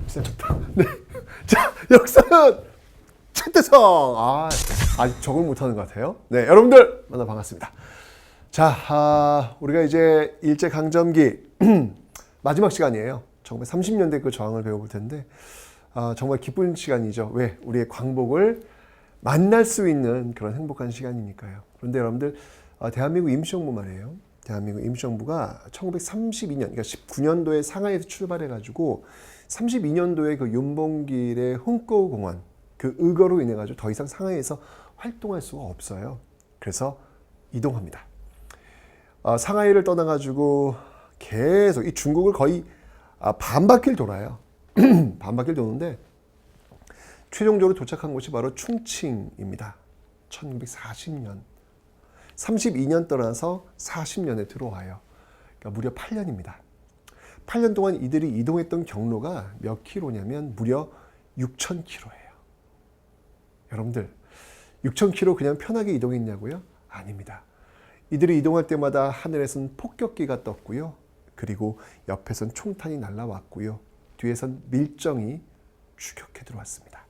진짜 좋다. 네. 자, 역사는 최태성. 아직 적응 못하는 것 같아요. 네, 여러분들 만나 반갑습니다. 자, 우리가 이제 일제강점기 마지막 시간이에요. 1930년대 그 저항을 배워볼 텐데 정말 기쁜 시간이죠. 왜? 우리의 광복을 만날 수 있는 그런 행복한 시간이니까요. 그런데 여러분들 대한민국 임시정부 말이에요. 대한민국 임시정부가 1932년, 그러니까 19년도에 상하이에서 출발해가지고 32년도에 그 윤봉길의 흥꺼공원 그 의거로 인해 가지고 더 이상 상하이에서 활동할 수가 없어요. 그래서 이동합니다. 상하이를 떠나가지고 계속 이 중국을 거의 반바퀴를 돌아요. 반바퀴를 도는데 최종적으로 도착한 곳이 바로 충칭입니다. 1940년. 32년 떠나서 40년에 들어와요. 그러니까 무려 8년입니다. 8년 동안 이들이 이동했던 경로가 몇 킬로냐면 무려 6,000킬로예요. 여러분들 6,000킬로 그냥 편하게 이동했냐고요? 아닙니다. 이들이 이동할 때마다 하늘에선 폭격기가 떴고요. 그리고 옆에선 총탄이 날아왔고요. 뒤에선 밀정이 추격해 들어왔습니다.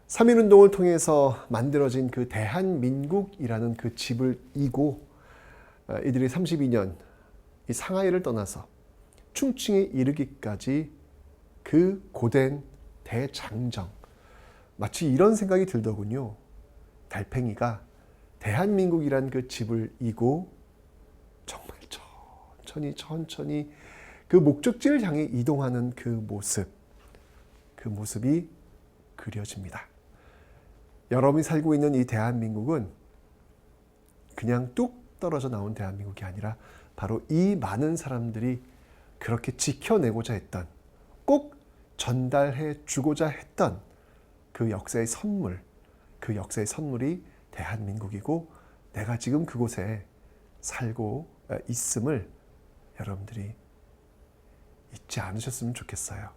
3.1운동을 통해서 만들어진 그 대한민국이라는 그 집을 이고 이들이 32년 이 상하이를 떠나서 충칭에 이르기까지 그 고된 대장정, 마치 이런 생각이 들더군요. 달팽이가 대한민국이란 그 집을 이고 정말 천천히 그 목적지를 향해 이동하는 그 모습이 그려집니다. 여러분이 살고 있는 이 대한민국은 그냥 뚝 떨어져 나온 대한민국이 아니라 바로 이 많은 사람들이 그렇게 지켜내고자 했던, 꼭 전달해 주고자 했던 그 역사의 선물, 그 역사의 선물이 대한민국이고 내가 지금 그곳에 살고 있음을 여러분들이 잊지 않으셨으면 좋겠어요.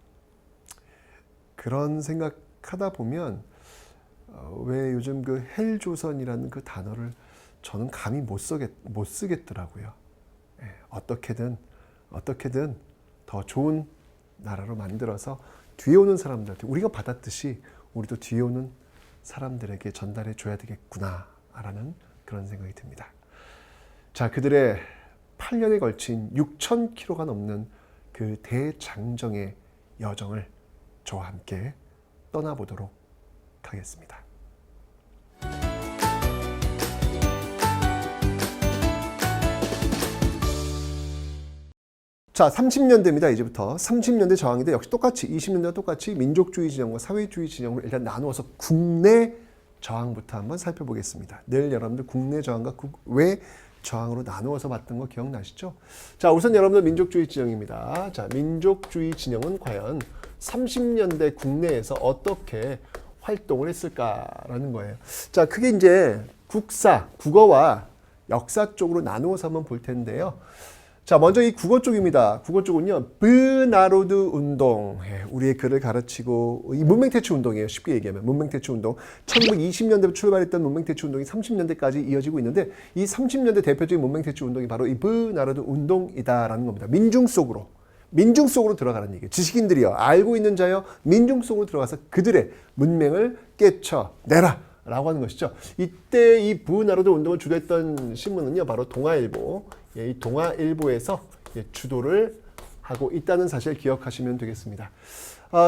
그런 생각하다 보면 왜 요즘 그 헬조선이라는 그 단어를 저는 감히 못 쓰겠더라고요. 어떻게든 더 좋은 나라로 만들어서 뒤에 오는 사람들한테 우리가 받았듯이 우리도 뒤에 오는 사람들에게 전달해 줘야 되겠구나라는 그런 생각이 듭니다. 자, 그들의 8년에 걸친 6,000km가 넘는 그 대장정의 여정을 저와 함께 떠나보도록 하겠습니다. 자, 30년대입니다. 이제부터 30년대 저항인데 역시 똑같이 20년대와 똑같이 민족주의 진영과 사회주의 진영으로 일단 나누어서 국내 저항부터 한번 살펴보겠습니다. 늘 여러분들 국내 저항과 국외 저항으로 나누어서 봤던 거 기억나시죠? 자, 우선 여러분들 민족주의 진영입니다. 자, 민족주의 진영은 과연 30년대 국내에서 어떻게 활동을 했을까라는 거예요. 자, 크게 이제 국어와 역사 쪽으로 나누어서 한번 볼 텐데요. 자, 먼저 이 국어 쪽입니다. 국어 쪽은요, 브나로드 운동. 우리의 글을 가르치고, 이 문맹퇴치 운동이에요. 쉽게 얘기하면. 문맹퇴치 운동. 1920년대 출발했던 문맹퇴치 운동이 30년대까지 이어지고 있는데, 이 30년대 대표적인 문맹퇴치 운동이 바로 이 브나로드 운동이다라는 겁니다. 민중 속으로 들어가는 얘기예요. 지식인들이요, 알고 있는 자요, 민중 속으로 들어가서 그들의 문맹을 깨쳐내라 라고 하는 것이죠. 이때 이 브나로드 운동을 주도했던 신문은요, 바로 동아일보. 이 동아일보에서 주도를 하고 있다는 사실 기억하시면 되겠습니다.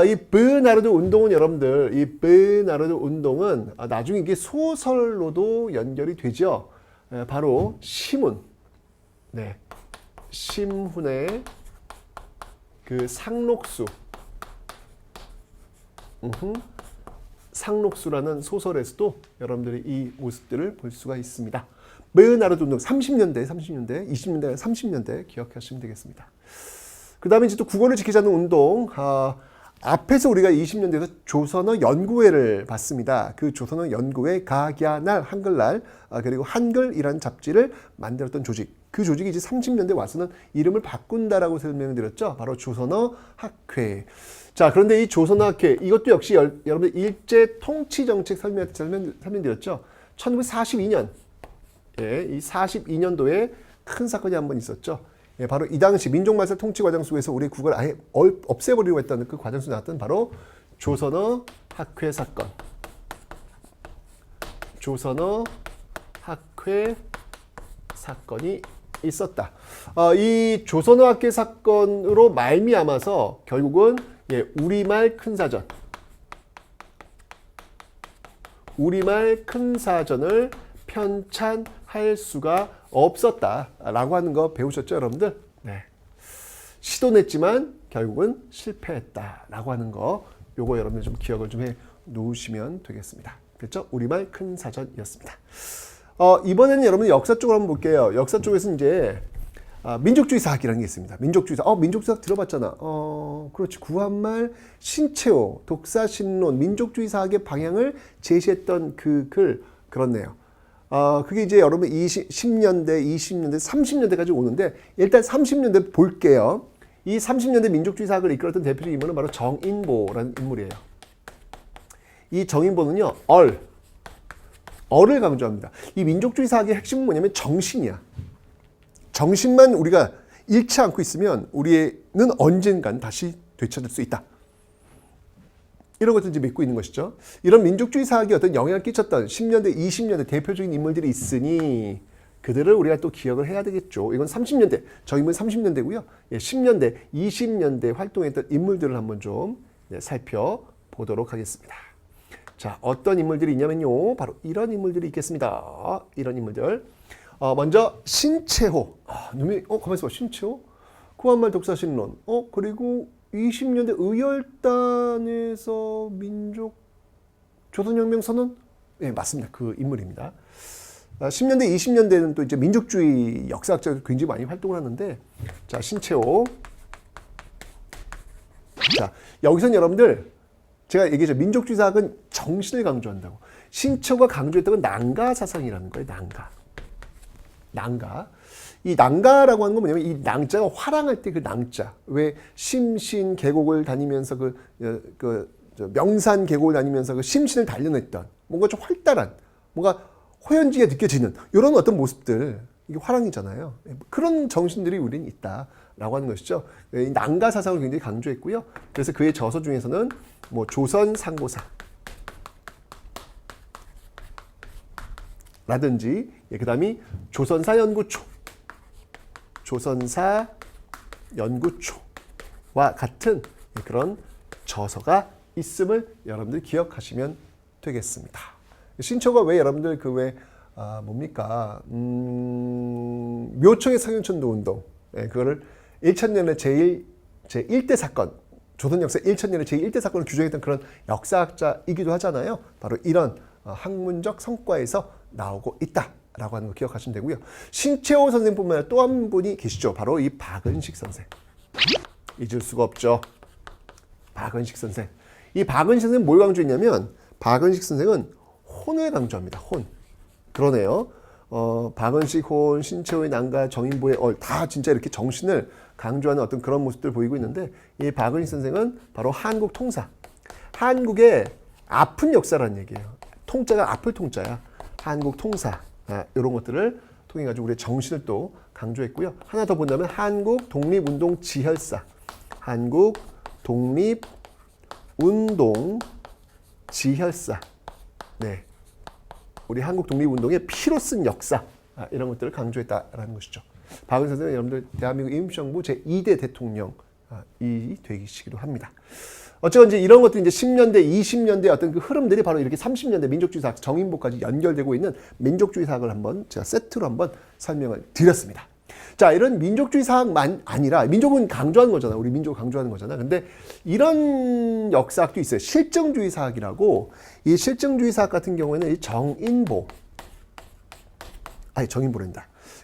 이 브나로드 운동은 여러분들, 이 브나로드 운동은 나중에 이게 소설로도 연결이 되죠. 바로 시문, 심훈의 그 상록수라는 소설에서도 여러분들이 이 모습들을 볼 수가 있습니다. 브나로드 운동 30년대, 20년대, 30년대 기억하시면 되겠습니다. 그 다음에 이제 또 국어를 지키자는 운동. 앞에서 우리가 20년대에서 조선어 연구회를 봤습니다. 그 조선어 연구회 가갸날 한글날 그리고 한글이라는 잡지를 만들었던 조직. 그 조직이 이제 30년대 와서는 이름을 바꾼다라고 설명을 드렸죠. 바로 조선어 학회. 자, 그런데 이 조선어 학회 이것도 역시 여러분들 일제 통치 정책 설명드렸죠. 1942년. 이 42년도에 큰 사건이 한번 있었죠. 예, 바로 이 당시 민족말살 통치 과정 속에서 우리 국어를 아예 없애버리려고 했던 그 과정 속에 나왔던 바로 조선어 학회 사건. 조선어 학회 사건이 있었다. 이 조선어 학회 사건으로 말미암아서 결국은 예, 우리말 큰사전. 우리말 큰사전을 편찬할 수가 없었다라고 하는 거 배우셨죠, 여러분들? 네. 시도냈지만 결국은 실패했다라고 하는 거, 요거 여러분들 좀 기억을 좀 해 놓으시면 되겠습니다. 됐죠? 우리말 큰사전이었습니다. 이번에는 여러분 역사 쪽으로 한번 볼게요. 역사 쪽에서 이제 민족주의 사학이라는 게 있습니다. 민족주의 사학. 민족주의 사학 들어봤잖아. 그렇지. 구한말 신채호 독사신론 민족주의 사학의 방향을 제시했던 그 글, 그렇네요. 그게 이제 여러분 10년대, 20년대, 30년대까지 오는데 일단 30년대 볼게요. 이 30년대 민족주의 사학을 이끌었던 대표적인 인물은 바로 정인보라는 인물이에요. 이 정인보는요, 얼을 강조합니다. 이 민족주의 사학의 핵심은 뭐냐면 정신이야. 정신만 우리가 잃지 않고 있으면 우리는 언젠간 다시 되찾을 수 있다. 이런 것들 이제 믿고 있는 것이죠. 이런 민족주의 사학이 어떤 영향을 끼쳤던 10년대, 20년대 대표적인 인물들이 있으니 그들을 우리가 또 기억을 해야 되겠죠. 이건 30년대, 저 인물은 30년대고요. 10년대, 20년대 활동했던 인물들을 한번 좀 살펴보도록 하겠습니다. 자, 어떤 인물들이 있냐면요. 바로 이런 인물들이 있겠습니다. 이런 인물들. 먼저 신채호. 가만히 있어봐. 신채호? 구한말 독사신론. 그리고 20년대 의열단에서 민족 조선혁명 선언? 네, 맞습니다. 그 인물입니다. 10년대, 20년대는 또 이제 민족주의 역사학자들 굉장히 많이 활동을 하는데, 자, 신채호. 자, 여기서는 여러분들, 제가 얘기했죠. 민족주의 사학은 정신을 강조한다고. 신채호가 강조했던 건 난가 사상이라는 거예요. 난가. 이 난가라고 하는 건 뭐냐면 이 낭자가 화랑할 때 그 낭자. 왜 심신 계곡을 다니면서 명산 계곡을 다니면서 그 심신을 단련했던 뭔가 좀 활달한 뭔가 호연지가 느껴지는 이런 어떤 모습들. 이게 화랑이잖아요. 그런 정신들이 우리는 있다라고 하는 것이죠. 이 난가 사상을 굉장히 강조했고요. 그래서 그의 저서 중에서는 뭐 조선 상고사 라든지 그다음이 조선사 연구초와 같은 그런 저서가 있음을 여러분들 기억하시면 되겠습니다. 신초가 왜 여러분들 묘청의 상현천도 운동, 그거를 1000년의 제1대 사건, 조선 역사 1000년의 제1대 사건을 규정했던 그런 역사학자이기도 하잖아요. 바로 이런 학문적 성과에서 나오고 있다라고 하는 거 기억하시면 되고요. 신채호 선생뿐만 아니라 또 한 분이 계시죠. 바로 이 박은식 선생. 잊을 수가 없죠. 박은식 선생. 이 박은식 선생은 뭘 강조했냐면 박은식 선생은 혼을 강조합니다. 혼. 그러네요. 박은식 혼, 신채호의 난가, 정인보의 다 진짜 이렇게 정신을 강조하는 어떤 그런 모습들 보이고 있는데 이 박은식 선생은 바로 한국 통사. 한국의 아픈 역사라는 얘기예요. 통자가 아플 통자야. 한국 통사. 이런 것들을 통해 가지고 우리의 정신을 또 강조했고요. 하나 더 본다면 한국 독립운동 지혈사. 한국 독립운동 지혈사. 네. 우리 한국 독립운동의 피로 쓴 역사. 이런 것들을 강조했다라는 것이죠. 박은식 선생은 여러분들 대한민국 임시정부 제2대 대통령이 되시기도 합니다. 어쨌건 이제 이런 것들이 이제 10년대, 20년대 어떤 그 흐름들이 바로 이렇게 30년대 민족주의 사학, 정인보까지 연결되고 있는 민족주의 사학을 한번 제가 세트로 한번 설명을 드렸습니다. 자, 이런 민족주의 사학만 아니라 민족은 강조하는 거잖아. 우리 민족을 강조하는 거잖아. 근데 이런 역사학도 있어요. 실정주의 사학이라고. 이 실정주의 사학 같은 경우에는 이 정인보란다.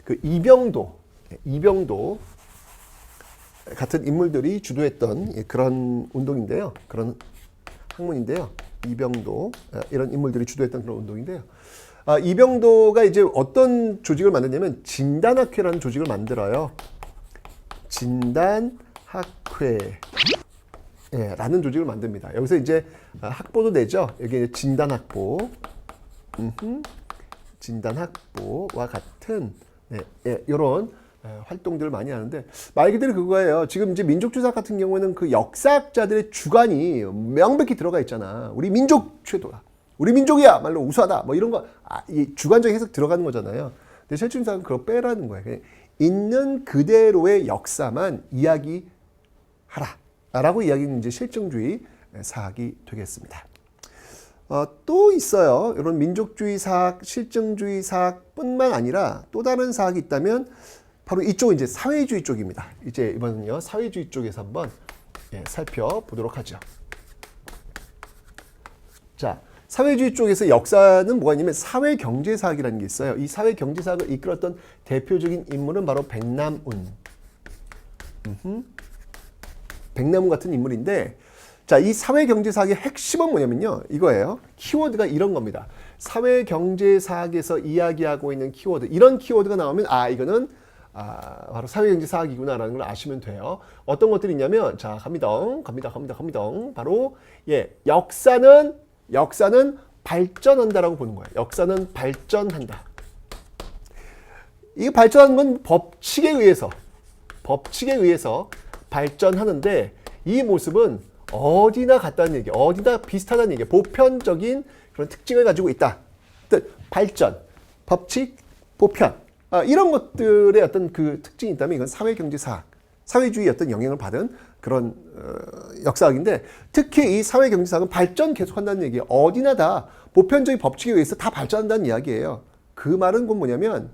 그 이병도 같은 인물들이 주도했던 그런 운동인데요. 그런 학문인데요. 이병도 이런 인물들이 주도했던 그런 운동인데요. 이병도가 이제 어떤 조직을 만드냐면 진단학회라는 조직을 만들어요. 진단학회라는 조직을 만듭니다. 여기서 이제 학보도 내죠. 여기 진단학보, 진단학보와 같은 이런 활동들을 많이 하는데 말 그대로 그거예요. 지금 이제 민족주의사 같은 경우에는 그 역사학자들의 주관이 명백히 들어가 있잖아. 우리 민족 최도다. 우리 민족이야. 말로 우수하다. 뭐 이런 거 이 주관적인 해석 들어가는 거잖아요. 근데 실질적으로 그거 빼라는 거예요. 그냥 있는 그대로의 역사만 이야기하라. 라고 이야기는 이제 실증주의 사학이 되겠습니다. 또 있어요. 이런 민족주의 사학, 실증주의 사학뿐만 아니라 또 다른 사학이 있다면 바로 이쪽은 이제 사회주의 쪽입니다. 이제 이번은요 사회주의 쪽에서 한번 살펴보도록 하죠. 자, 사회주의 쪽에서 역사는 뭐가 있냐면 사회경제사학이라는 게 있어요. 이 사회경제사학을 이끌었던 대표적인 인물은 바로 백남운. 백남운 같은 인물인데, 자, 이 사회경제사학의 핵심은 뭐냐면요. 이거예요. 키워드가 이런 겁니다. 사회경제사학에서 이야기하고 있는 키워드. 이런 키워드가 나오면 이거는 바로 사회경제사학이구나라는 걸 아시면 돼요. 어떤 것들이 있냐면, 자, 갑니다. 바로, 역사는 발전한다라고 보는 거예요. 역사는 발전한다. 이 발전하는 건 법칙에 의해서 발전하는데 이 모습은 어디나 같다는 얘기, 어디나 비슷하다는 얘기, 보편적인 그런 특징을 가지고 있다. 발전, 법칙, 보편 이런 것들의 어떤 그 특징이 있다면 이건 사회경제사학, 사회주의의 어떤 영향을 받은 그런 역사학인데 특히 이 사회경제사학은 발전 계속한다는 얘기예요. 어디나 다 보편적인 법칙에 의해서 다 발전한다는 이야기예요. 그 말은 곧 뭐냐면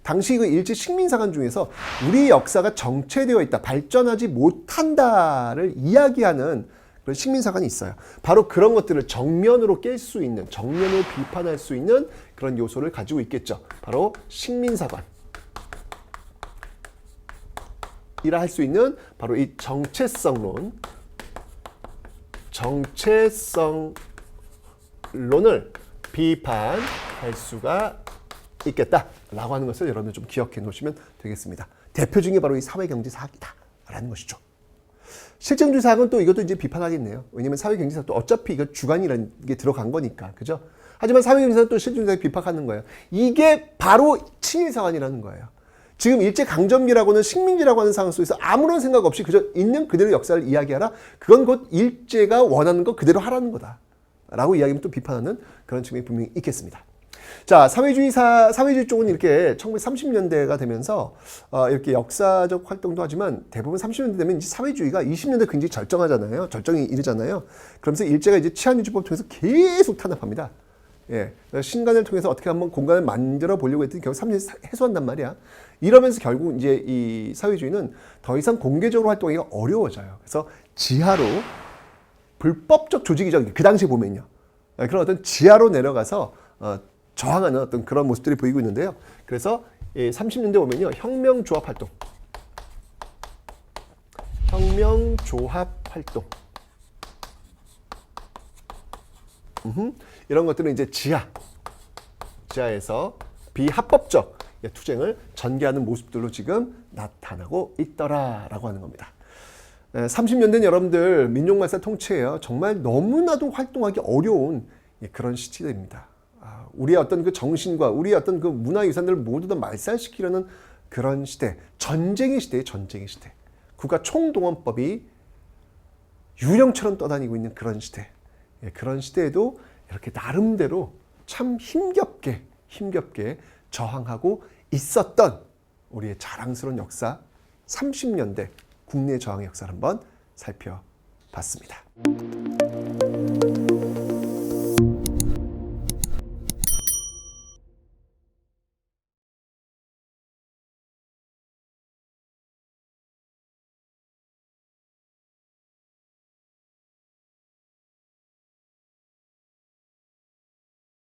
당시 그 일제 식민사관 중에서 우리 역사가 정체되어 있다, 발전하지 못한다를 이야기하는 그런 식민사관이 있어요. 바로 그런 것들을 정면으로 깰 수 있는, 정면으로 비판할 수 있는 그런 요소를 가지고 있겠죠. 바로 식민사관. 이라 할 수 있는 바로 이 정체성론을 비판할 수가 있겠다라고 하는 것을 여러분들 좀 기억해 놓으시면 되겠습니다. 대표적인 게 바로 이 사회경제사학이다라는 것이죠. 실증주의 사학은 또 이것도 이제 비판하겠네요. 왜냐면 사회경제사학도 어차피 이거 주관이라는 게 들어간 거니까, 그죠? 하지만 사회경제사학은 또 실증주의 사학을 비판하는 거예요. 이게 바로 친일사관이라는 거예요. 지금 일제강점기라고는 식민지라고 하는 상황 속에서 아무런 생각 없이 그저 있는 그대로 역사를 이야기하라. 그건 곧 일제가 원하는 거 그대로 하라는 거다. 라고 이야기하면 또 비판하는 그런 측면이 분명히 있겠습니다. 자, 사회주의 쪽은 이렇게 1930년대가 되면서 이렇게 역사적 활동도 하지만 대부분 30년대 되면 이제 사회주의가 20년대 굉장히 절정하잖아요. 절정이 이르잖아요. 그러면서 일제가 이제 치안유지법 통해서 계속 탄압합니다. 신간을 통해서 어떻게 한번 공간을 만들어 보려고 했더니 결국 3년에 해소한단 말이야. 이러면서 결국 이제 이 사회주의는 더 이상 공개적으로 활동하기가 어려워져요. 그래서 지하로 불법적 조직이죠. 그 당시에 보면요. 그런 어떤 지하로 내려가서 저항하는 어떤 그런 모습들이 보이고 있는데요. 그래서 30년대 보면요. 혁명조합 활동. 이런 것들은 이제 지하에서 비합법적 투쟁을 전개하는 모습들로 지금 나타나고 있더라라고 하는 겁니다. 30년대는 여러분들 민족말살 통치예요. 정말 너무나도 활동하기 어려운 그런 시대입니다. 우리의 어떤 그 정신과 우리의 어떤 그 문화유산들을 모두 다 말살시키려는 그런 시대, 전쟁의 시대예요. 전쟁의 시대. 국가 총동원법이 유령처럼 떠다니고 있는 그런 시대. 그런 시대에도 이렇게 나름대로 참 힘겹게 저항하고 있었던 우리의 자랑스러운 역사 30년대 국내 저항의 역사를 한번 살펴봤습니다.